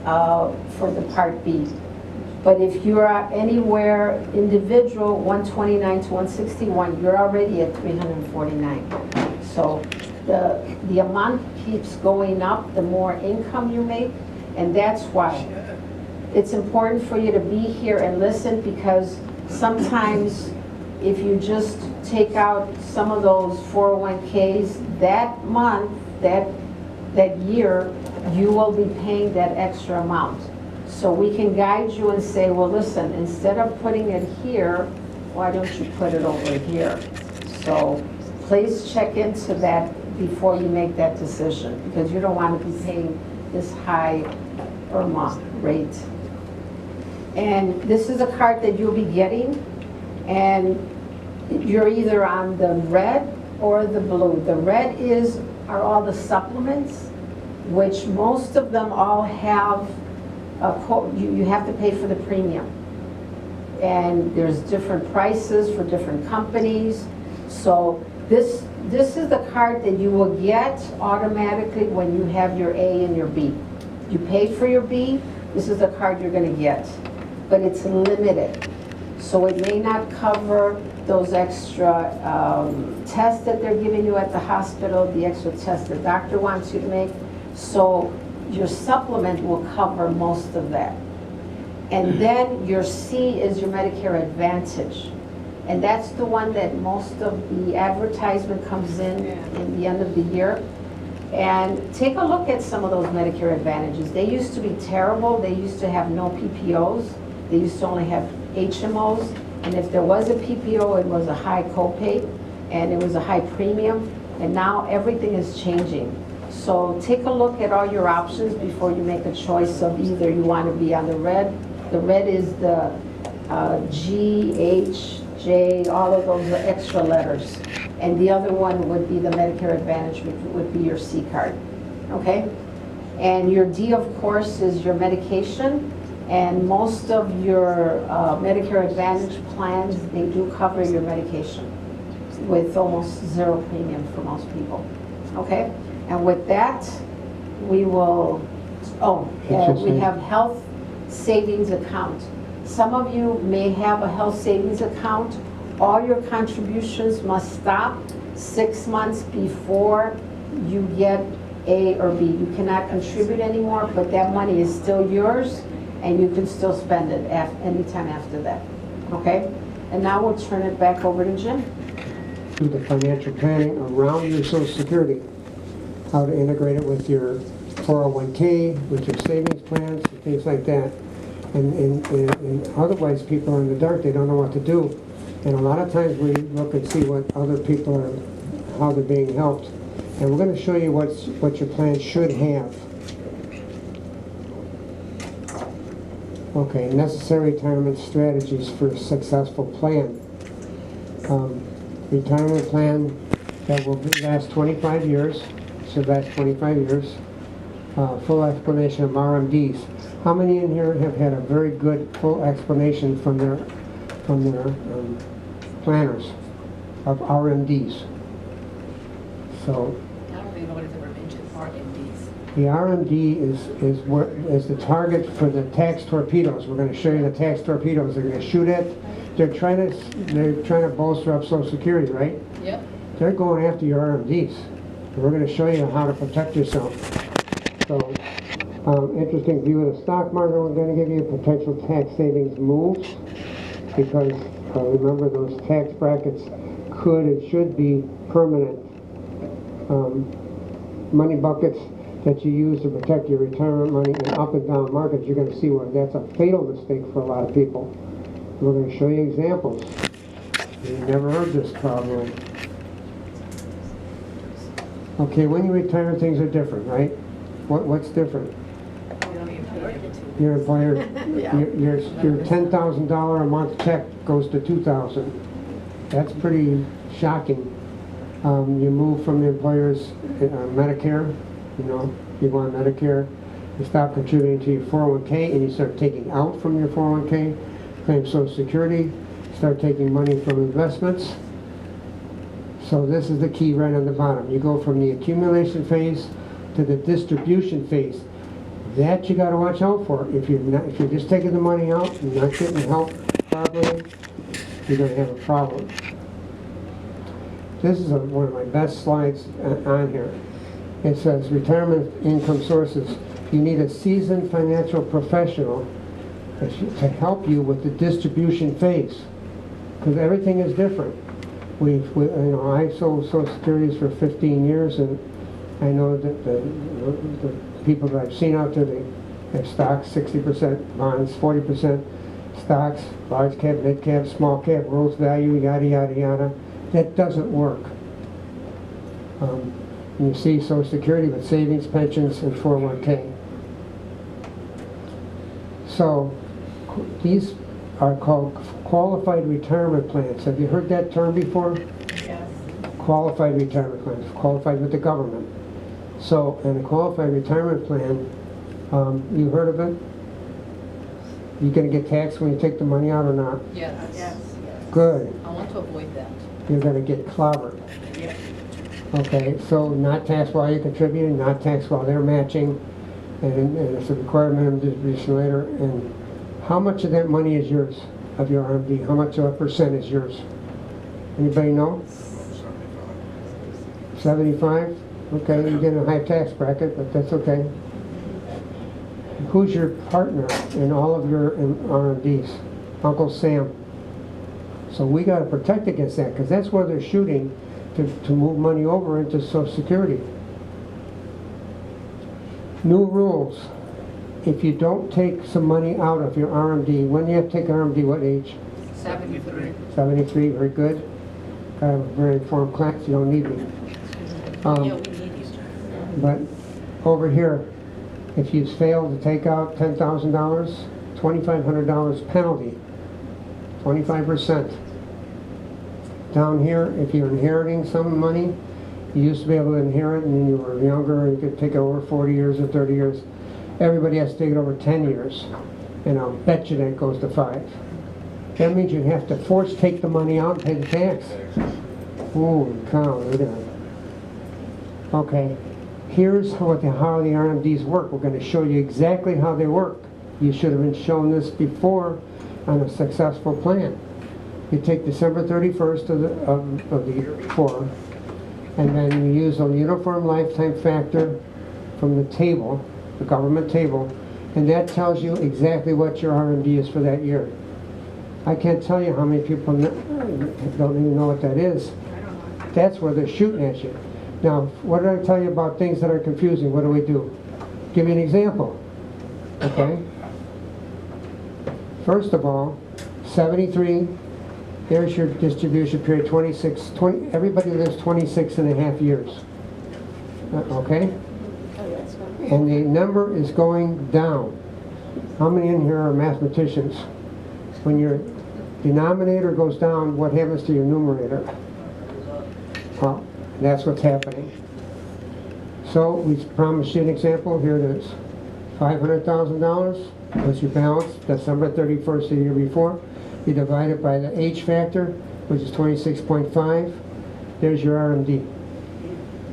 for the Part B. But if you are anywhere individual, 129 to 161, you're already at 349. So the amount keeps going up the more income you make, and that's why it's important for you to be here and listen, because sometimes if you just take out some of those 401ks that month, that year, you will be paying that extra amount. So we can guide you and say, well, listen, instead of putting it here, why don't you put it over here? So please check into that before you make that decision, because you don't want to be paying this high IRMA rate. And this is a card that you'll be getting, and you're either on the red or the blue. The red are all the supplements, which most of them all have you have to pay for the premium. And there's different prices for different companies. So this is the card that you will get automatically when you have your A and your B. You paid for your B, this is the card you're going to get. But it's limited. So it may not cover those extra tests that they're giving you at the hospital, the extra tests the doctor wants you to make. So your supplement will cover most of that. And then your C is your Medicare Advantage. And that's the one that most of the advertisement comes in the end of the year. And take a look at some of those Medicare Advantages. They used to be terrible. They used to have no PPOs. They used to only have HMOs. And if there was a PPO, it was a high copay and it was a high premium. And now everything is changing. So take a look at all your options before you make a choice of either you want to be on the red. The red is the G, H, J, all of those are extra letters. And the other one would be the Medicare Advantage, which would be your C card, okay? And your D, of course, is your medication. And most of your Medicare Advantage plans, they do cover your medication with almost zero premium for most people, okay? And with that, we will, we have health savings account. Some of you may have a health savings account. All your contributions must stop 6 months before you get A or B. You cannot contribute anymore, but that money is still yours, and you can still spend it anytime after that, okay? And now we'll turn it back over to Jim. Do the financial planning around your Social Security, how to integrate it with your 401k, with your savings plans, and things like that. And otherwise, people are in the dark, they don't know what to do. And a lot of times we look and see what other people are, how they're being helped. And we're going to show you what your plan should have. Okay, necessary retirement strategies for a successful plan. Retirement plan that will last 25 years, should last 25 years. Full explanation of RMDs. How many in here have had a very good full explanation from their planners of RMDs? So I don't even know what the mentioned RMDs. the RMD is the target for the tax torpedoes. We're going to show you the tax torpedoes they're going to shoot at. They're trying to bolster up Social Security, right? Yep. They're going after your RMDs. And we're going to show you how to protect yourself. So, interesting view of the stock market. We're going to give you potential tax savings moves, because remember, those tax brackets could and should be permanent money buckets that you use to protect your retirement money in up and down markets. You're going to see where that's a fatal mistake for a lot of people. We're going to show you examples. You never heard this probably. Okay, when you retire, things are different, right? What's different? Your employer, your $10,000 a month check goes to $2,000. That's pretty shocking. You move from the employer's Medicare, you know, you go on Medicare, you stop contributing to your 401k and you start taking out from your 401k, claim Social Security, start taking money from investments. So this is the key right on the bottom. You go from the accumulation phase to the distribution phase. That you got to watch out for. If you're just taking the money out and not getting help properly, you're going to have a problem. This is one of my best slides on here. It says retirement income sources. You need a seasoned financial professional to help you with the distribution phase, because everything is different. I sold Social Securities for 15 years, and I know that the people that I've seen out there, they have stocks, 60% bonds, 40% stocks, large cap, mid cap, small cap, growth value, yada, yada, yada. That doesn't work. And you see Social Security with savings, pensions, and 401k. So these are called qualified retirement plans. Have you heard that term before? Yes. Qualified retirement plans, qualified with the government. So in a qualified retirement plan, you heard of it? You gonna get taxed when you take the money out or not? Yes. Yes. Good. I want to avoid that. You're gonna get clobbered. Yep. Okay, so not taxed while you're contributing, not taxed while they're matching, and it's a required minimum distribution later. And how much of that money is yours, of your RMD? How much of a percent is yours? Anybody know? 75? Okay, you get a high tax bracket, but that's okay. Who's your partner in all of your RMDs? Uncle Sam. So we got to protect against that, because that's where they're shooting to move money over into Social Security. New rules. If you don't take some money out of your RMD, when you have to take RMD, what age? 73. 73, very good. I have a very informed class, you don't need me. Yeah, we need you. But over here, if you fail to take out $10,000, $2,500 penalty, 25%. Down here, if you're inheriting some money, you used to be able to inherit and you were younger, you could take it over 40 years or 30 years. Everybody has to take it over 10 years. And I'll bet you that goes to 5. That means you have to take the money out and pay the tax. Holy cow, look at that. Okay, here's how the RMDs work. We're going to show you exactly how they work. You should have been shown this before on a successful plan. You take December 31st of the year before, and then you use a uniform lifetime factor from the table, the government table, and that tells you exactly what your RMD is for that year. I can't tell you how many people don't even know what that is. That's where they're shooting at you. Now, what did I tell you about things that are confusing? What do we do? Give you an example. Okay? First of all, 73, there's your distribution period, 20, everybody lives 26 and a half years. Okay? And the number is going down. How many in here are mathematicians? When your denominator goes down, what happens to your numerator? Well, that's what's happening. So we promised you an example. Here it is. $500,000 was your balance, December 31st the year before. You divide it by the H factor, which is 26.5. There's your RMD.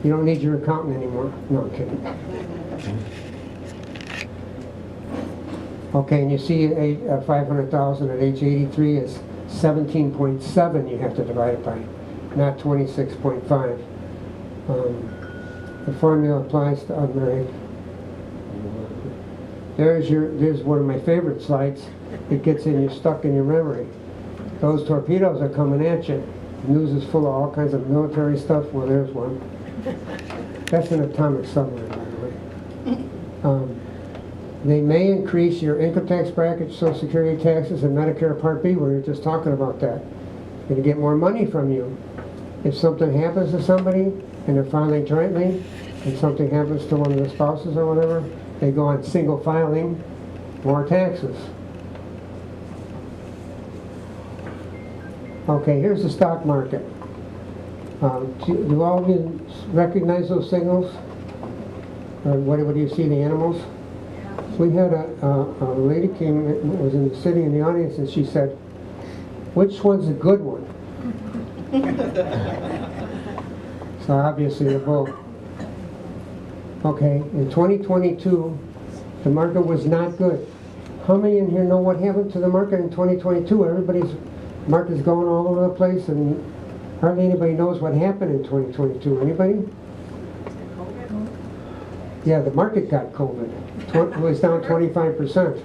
You don't need your accountant anymore. No, I'm kidding. Okay, and you see 500,000 at age 83 is 17.7 you have to divide it by, not 26.5. The formula applies to unmarried. There's one of my favorite slides. It gets stuck in your memory. Those torpedoes are coming at you. The news is full of all kinds of military stuff. Well, there's one. That's an atomic submarine, by the way. They may increase your income tax bracket, Social Security taxes, and Medicare Part B. We were just talking about that. going to get more money from you. If something happens to somebody and they're filing jointly, and something happens to one of the spouses or whatever, they go on single filing, more taxes. Okay, here's the stock market. Do all of you recognize those signals? Or what do you see, the animals? We had a lady was in the city in the audience, and she said, which one's a good one? So obviously they're both. Okay, in 2022, the market was not good. How many in here know what happened to the market in 2022? Everybody's market's going all over the place, and hardly anybody knows what happened in 2022. Anybody? Yeah, the market got COVID. It was down 25%.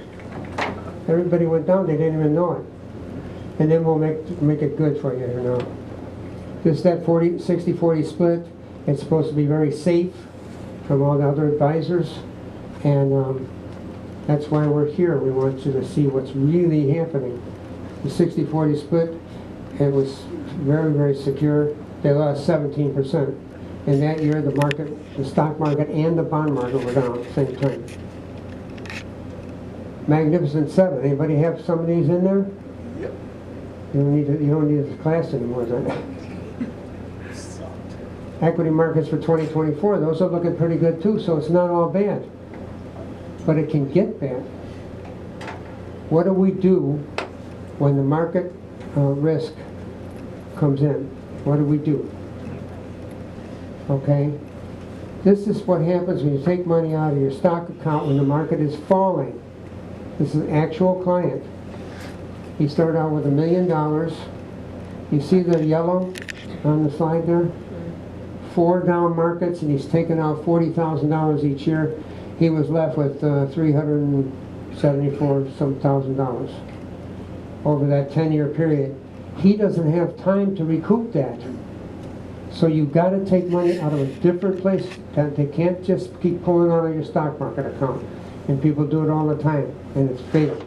Everybody went down, they didn't even know it. And then we'll make it good for you here now. Just that 60-40 split, it's supposed to be very safe from all the other advisors. And that's why we're here. We want you to see what's really happening. The 60-40 split, it was very, very secure. They lost 17%. And that year, the stock market and the bond market were down at the same time. Magnificent Seven. Anybody have some of these in there? Yep. You don't need this class anymore, then. Equity markets for 2024, those are looking pretty good too, so it's not all bad. But it can get bad. What do we do when the market risk comes in? What do we do? Okay? This is what happens when you take money out of your stock account when the market is falling. This is an actual client. He started out with $1 million. You see the yellow on the slide there? 4 down markets, and he's taken out $40,000 each year. He was left with $374,000 over that 10-year period. He doesn't have time to recoup that. So you've got to take money out of a different place. They can't just keep pulling out of your stock market account. And people do it all the time, and it's fatal.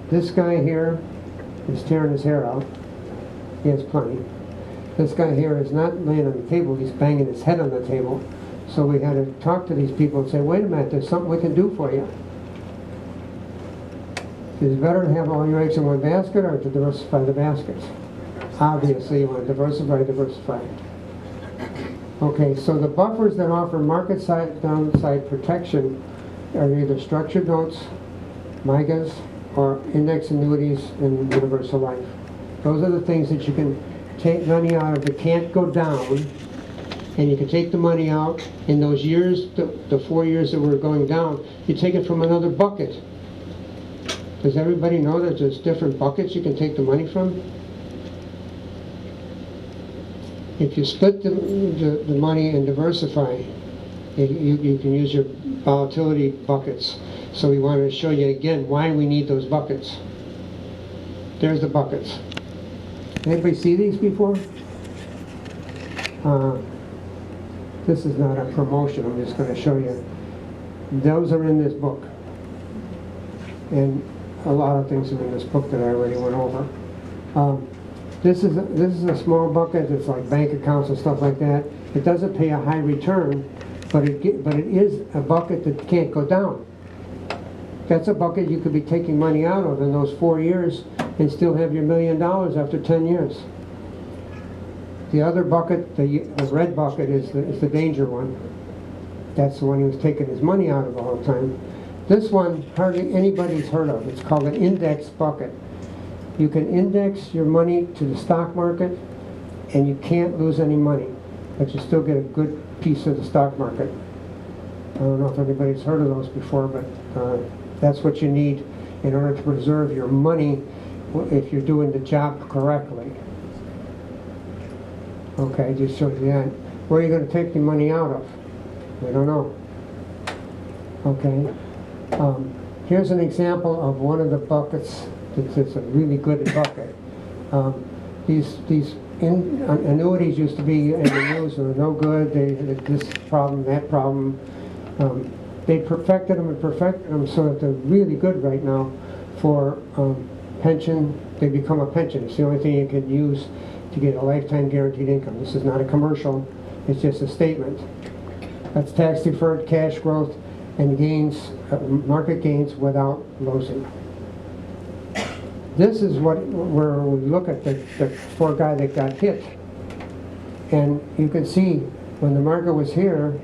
This guy here is tearing his hair out. He has plenty. This guy here is not laying on the table, he's banging his head on the table. So we had to talk to these people and say, wait a minute, there's something we can do for you. Is it better to have all your eggs in one basket or to diversify the baskets? Obviously you want to diversify. Okay, so the buffers that offer market side downside protection are either structured notes, MIGAs, or index annuities and universal life. Those are the things that you can take money out of that can't go down, and you can take the money out in those years, the 4 years that were going down, you take it from another bucket. Does everybody know that there's different buckets you can take the money from? If you split the money and diversify, you can use your volatility buckets. So we wanted to show you again why we need those buckets. There's the buckets. Anybody see these before? This is not a promotion, I'm just going to show you. Those are in this book. And a lot of things are in this book that I already went over. This is a small bucket. It's like bank accounts and stuff like that. It doesn't pay a high return, but it is a bucket that can't go down. That's a bucket you could be taking money out of in those 4 years and still have your $1 million after 10 years. The other bucket, the red bucket, is the danger one. That's the one he was taking his money out of all the time. This one, hardly anybody's heard of. It's called an index bucket. You can index your money to the stock market, and you can't lose any money, but you still get a good piece of the stock market. I don't know if anybody's heard of those before, but that's what you need in order to preserve your money if you're doing the job correctly. Okay, just showed you that. Where are you going to take the money out of? We don't know. Okay. Here's an example of one of the buckets that's a really good bucket. These annuities used to be in the news and were no good. They had this problem, that problem. they perfected them and perfected them so that they're really good right now for pension. They become a pension. It's the only thing you can use to get a lifetime guaranteed income. This is not a commercial, it's just a statement. That's tax deferred cash growth and gains, market gains without losing. This is where we look at the poor guy that got hit. And you can see when the market was here,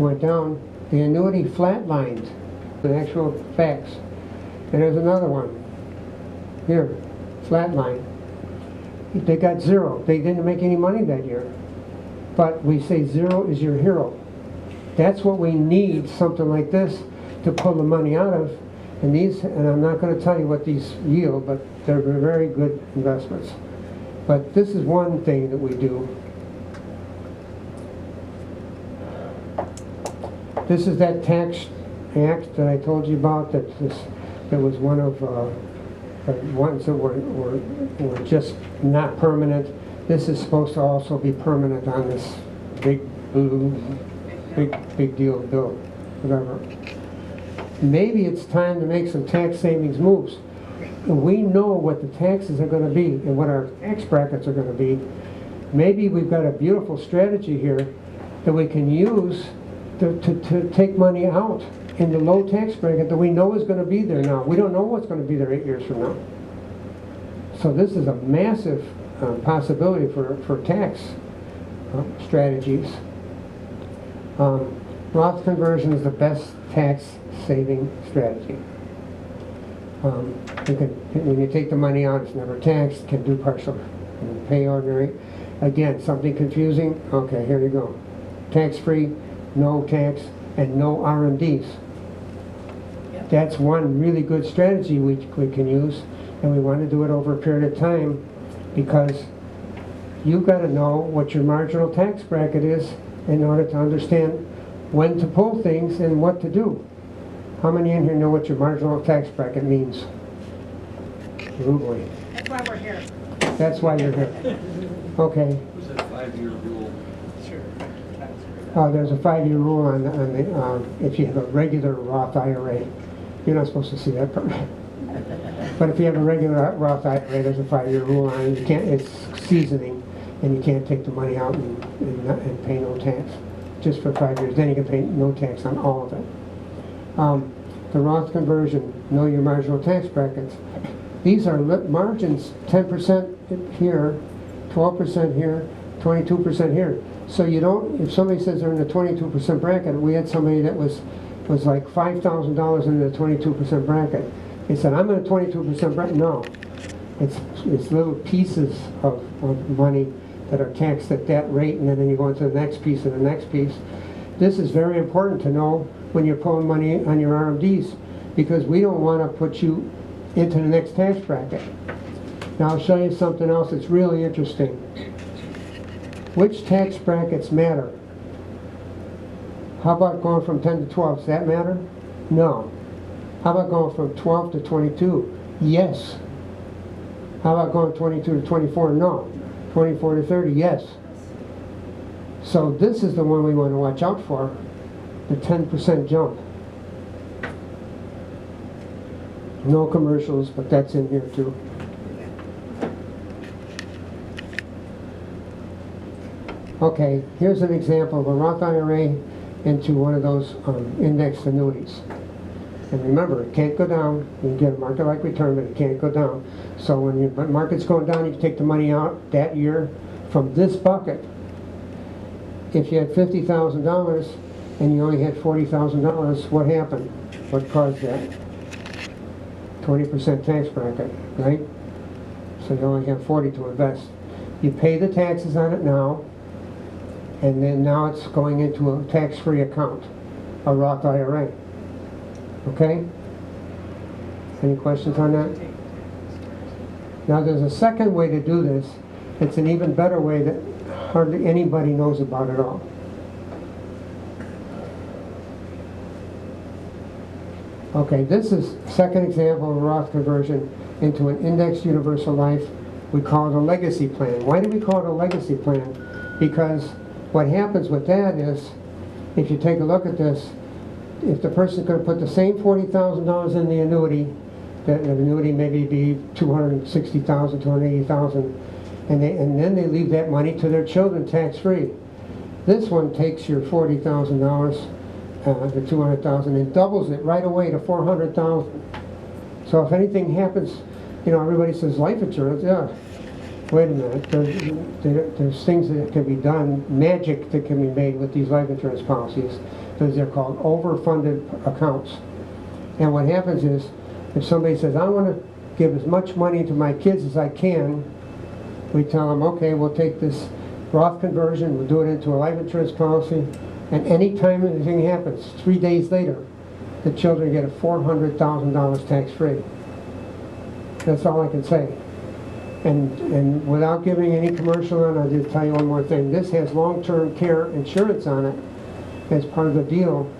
went down, the annuity flatlined, the actual facts. And there's another one, here, flatline. They got zero. They didn't make any money that year. But we say zero is your hero. That's what we need, something like this, to pull the money out of. And these, and I'm not going to tell you what these yield, but they're very good investments. But this is one thing that we do. This is that tax act that I told you about, that was one of ones that were just not permanent. This is supposed to also be permanent on this big blue, big deal bill, whatever. Maybe it's time to make some tax savings moves. We know what the taxes are going to be and what our tax brackets are going to be. Maybe we've got a beautiful strategy here that we can use to take money out in the low tax bracket that we know is going to be there now. We don't know what's going to be there 8 years from now. So this is a massive possibility for tax strategies. Roth conversion is the best tax saving strategy. When you take the money out, it's never taxed, can do partial and pay ordinary. Again, something confusing? Okay, here you go. Tax-free, no tax, and no RMDs. That's one really good strategy we can use, and we want to do it over a period of time because you've got to know what your marginal tax bracket is in order to understand when to pull things and what to do. How many in here know what your marginal tax bracket means? Oh boy. That's why we're here. That's why you're here. Okay. What's that 5-year rule? Sure. There's a 5-year rule on the if you have a regular Roth IRA. You're not supposed to see that part. But if you have a regular Roth IRA, there's a 5-year rule on it. You can't, it's seasoning, and you can't take the money out and pay no tax just for 5 years. Then you can pay no tax on all of it. The Roth conversion, know your marginal tax brackets. These are margins, 10% here, 12% here, 22% here. So you don't, if somebody says they're in the 22% bracket, we had somebody that was like $5,000 in the 22% bracket. He said, I'm in a 22% bracket. No, it's little pieces of money that are taxed at that rate, and then you go into the next piece and the next piece. This is very important to know when you're pulling money on your RMDs, because we don't want to put you into the next tax bracket. Now I'll show you something else that's really interesting. Which tax brackets matter? How about going from 10 to 12? Does that matter? No. How about going from 12 to 22? Yes. How about going 22 to 24? No. 24 to 30? Yes. So this is the one we want to watch out for, the 10% jump. No commercials, but that's in here too. Okay, here's an example of a Roth IRA into one of those indexed annuities. And remember, it can't go down. You can get a market-like return, but it can't go down. So when the market's going down, you can take the money out that year from this bucket. If you had $50,000 and you only had $40,000, what happened? What caused that? 20% tax bracket, right? So you only have 40 to invest. You pay the taxes on it now, and then now it's going into a tax-free account, a Roth IRA. Okay? Any questions on that? Now there's a second way to do this. It's an even better way that hardly anybody knows about at all. Okay, this is second example of a Roth conversion into an indexed universal life. We call it a legacy plan. Why do we call it a legacy plan? Because what happens with that is, if you take a look at this, if the person's gonna put the same $40,000 in the annuity, the annuity maybe be $260,000, $280,000, and then they leave that money to their children tax-free. This one takes your $40,000, the $200,000, and doubles it right away to $400,000. So if anything happens, you know, everybody says life insurance, yeah. Wait a minute, there's things that can be done, magic that can be made with these life insurance policies, because they're called overfunded accounts. And what happens is, if somebody says, I want to give as much money to my kids as I can, we tell them, okay, we'll take this Roth conversion, we'll do it into a life insurance policy, and anytime anything happens, 3 days later, the children get a $400,000 tax-free. That's all I can say. And without giving any commercial on, I'll just tell you one more thing. This has long-term care insurance on it as part of the deal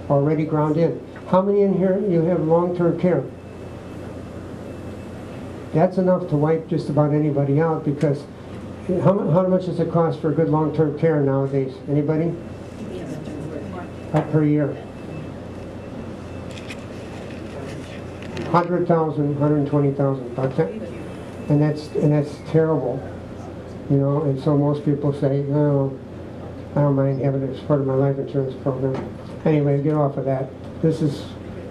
already ground in. How many in here you have long-term care? That's enough to wipe just about anybody out, because how much does it cost for good long-term care nowadays? Anybody? Per year. 100,000, 120,000, about that. And that's terrible, you know. And so most people say, "Oh, I don't mind having it as part of my life insurance program." Anyway, get off of that. This is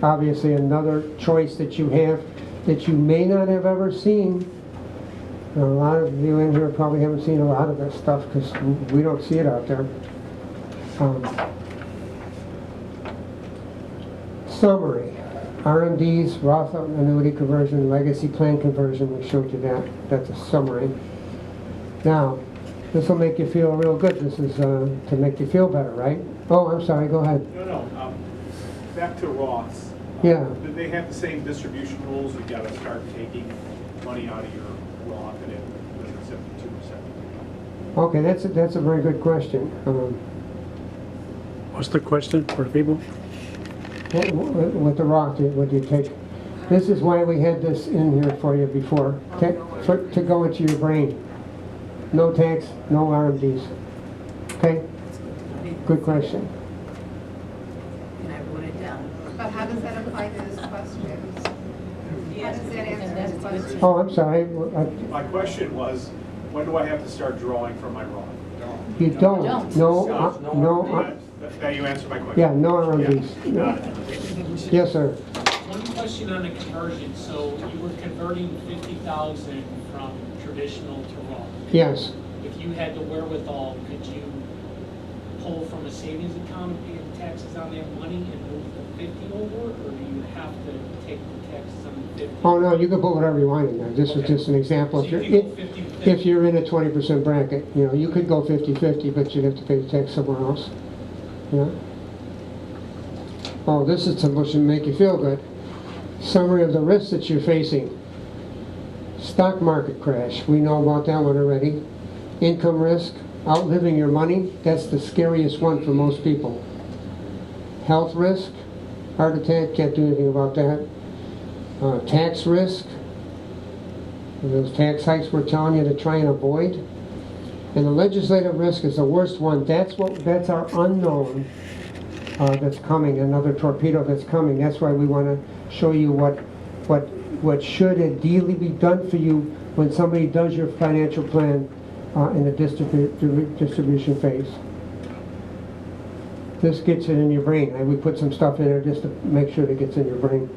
obviously another choice that you have that you may not have ever seen. And a lot of you in here probably haven't seen a lot of this stuff because we don't see it out there. Summary. RMDs, Roth annuity conversion, legacy plan conversion, we showed you that. That's a summary. Now, this will make you feel real good. This is to make you feel better, right? Oh, I'm sorry, go ahead. No, back to Roths. Yeah. Do they have the same distribution rules? You gotta start taking money out of your Roth and it was 72%. Okay, that's a very good question. What's the question for people? With the Roth, would you take? This is why we had this in here for you before, to go into your brain. No tax, no RMDs. Okay? Good question. And I wrote it down. But how does that apply to this question? How does that answer this question? Oh, I'm sorry. My question was, when do I have to start drawing from my Roth? You don't. No. Now you answered my question. Yeah, no RMDs. Got it. Yes, sir. One question on the conversion. So you were converting 50,000 from traditional to Roth. Yes. If you had the wherewithal, could you pull from a savings account and pay the taxes on that money and move the 50 over, or do you have to take the taxes on the 50? Oh no, you can put whatever you want in there. This is just an example. So If you you're can go 50-50. if you're in a 20% bracket, you know, you could go 50-50, but you'd have to pay the tax somewhere else. Yeah. Oh, this is supposed to make you feel good. Summary of the risks that you're facing. Stock market crash. We know about that one already. Income risk. Outliving your money. That's the scariest one for most people. Health risk. Heart attack. Can't do anything about that. Tax risk. Those tax hikes we're telling you to try and avoid. And the legislative risk is the worst one. That's our unknown that's coming, another torpedo that's coming. That's why we want to show you what should ideally be done for you when somebody does your financial plan in the distribution phase. This gets it in your brain. We put some stuff in there just to make sure it gets in your brain.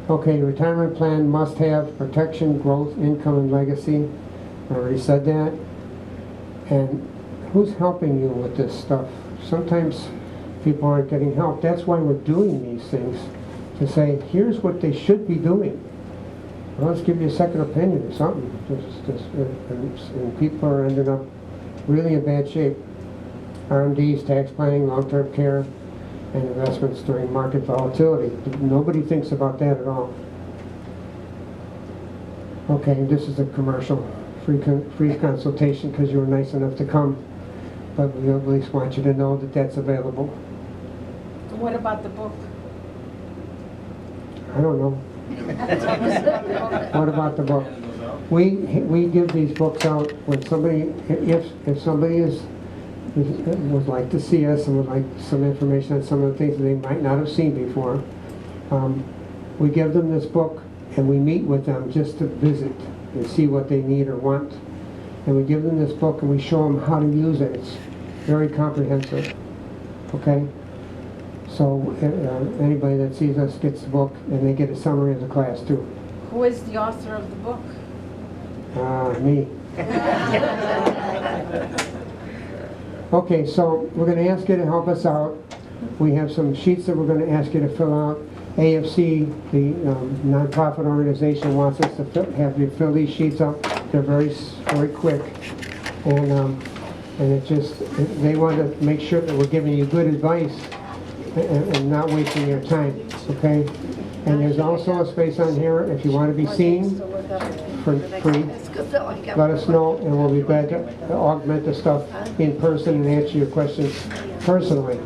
Okay, retirement plan must have protection, growth, income, and legacy. I already said that. And who's helping you with this stuff? Sometimes people aren't getting help. That's why we're doing these things, to say, here's what they should be doing. Well, let's give you a second opinion or something. And people are ending up really in bad shape. RMDs, tax planning, long-term care, and investments during market volatility. Nobody thinks about that at all. Okay, this is a commercial. Free consultation because you were nice enough to come, but we at least want you to know that that's available. What about the book? I don't know. What about the book? We give these books out when somebody, if somebody is would like to see us and would like some information on some of the things that they might not have seen before, we give them this book and we meet with them just to visit and see what they need or want. And we give them this book and we show them how to use it. It's very comprehensive. Okay? So anybody that sees us gets the book and they get a summary of the class too. Who is the author of the book? Me. Okay, so we're going to ask you to help us out. We have some sheets that we're going to ask you to fill out. AFC, the nonprofit organization, wants us to have you fill these sheets out. They're very quick, and it just they want to make sure that we're giving you good advice and not wasting your time. Okay, and there's also a space on here if you want to be seen for free. Let us know, and we'll be glad to augment the stuff in person and answer your questions personally.